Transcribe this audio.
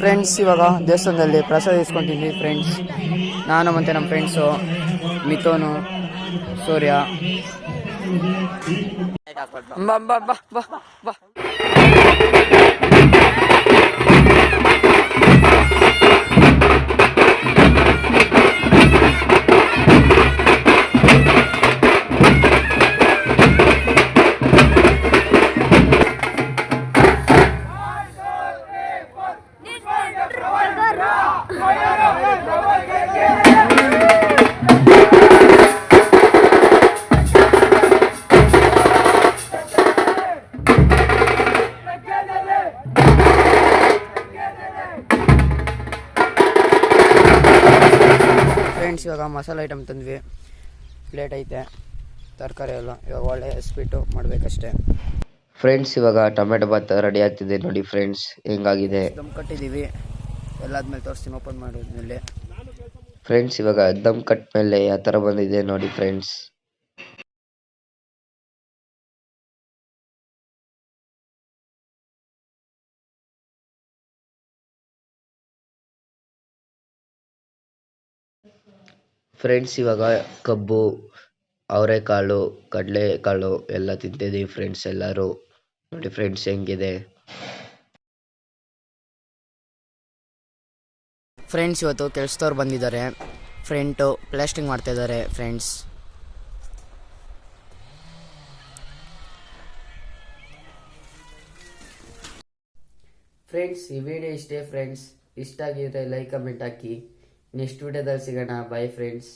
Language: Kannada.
ಫ್ರೆಂಡ್ಸ್ ಇವಾಗ ದೇವಸ್ಥಾನದಲ್ಲಿ ಪ್ರಸಾದ ಇಸ್ಕೊಂತಿದ್ವಿ ಫ್ರೆಂಡ್ಸ್. ನಾನು ಮತ್ತು ನಮ್ಮ ಫ್ರೆಂಡ್ಸು ಮಿಥೋನು, ಸೂರ್ಯ. ಬಾ ಬಾ ಬಾ ಬಾ ಬಾ. ಫ್ರೆಂಡ್ಸ್ ಇವಾಗ ಮಸಾಲೆ ಐಟಮ್ ತಂದ್ವಿ. ಪ್ಲೇಟ್ ಐತೆ, ತರಕಾರಿ ಎಲ್ಲ. ಇವಾಗ ಒಳ್ಳೆ ಸ್ವೀಟು ಮಾಡಬೇಕಷ್ಟೇ. ಫ್ರೆಂಡ್ಸ್ ಇವಾಗ ಟೊಮೆಟೊ ಬಾತ್ ರೆಡಿ ಆಗ್ತಿದೆ ನೋಡಿ ಫ್ರೆಂಡ್ಸ್, ಹೆಂಗಾಗಿದೆ. ದಮ್ ಕಟ್ಟಿದ್ದೀವಿ. ಎಲ್ಲಾದ್ಮೇಲೆ ತೋರಿಸ್ತೀನಿ ಓಪನ್ ಮಾಡಿದ್ಮೇಲೆ. ಫ್ರೆಂಡ್ಸ್ ಇವಾಗ ದಮ್ ಕಟ್ ಮೇಲೆ ಯಾವ ಥರ ಬಂದಿದೆ ನೋಡಿ ಫ್ರೆಂಡ್ಸ್. ಫ್ರೆಂಡ್ಸ್ ಇವಾಗ ಕಬ್ಬು, ಅವರೆಕಾಳು, ಕಡಲೆಕಾಳು ಎಲ್ಲ ತಿಂತಿದ್ದೀವಿ ಫ್ರೆಂಡ್ಸ್ ಎಲ್ಲರೂ. ನೋಡಿ ಫ್ರೆಂಡ್ಸ್ ಹೆಂಗಿದೆ. ಫ್ರೆಂಡ್ಸ್ ಇವತ್ತು ಕೆಲಸದವ್ರು ಬಂದಿದ್ದಾರೆ. ಫ್ರಂಟು ಪ್ಲಾಸ್ಟಿಂಗ್ ಮಾಡ್ತಾ ಇದ್ದಾರೆ ಫ್ರೆಂಡ್ಸ್. ಫ್ರೆಂಡ್ಸ್ ಈ ವಿಡಿಯೋ ಇಷ್ಟೇ ಫ್ರೆಂಡ್ಸ್. ಇಷ್ಟ ಆಗಿದ್ರೆ ಲೈಕ್ ಕಮೆಂಟ್ ಹಾಕಿ. ನೆಕ್ಸ್ಟ್ ವಿಡಿಯೋದಲ್ಲಿ ಸಿಗೋಣ. By friends.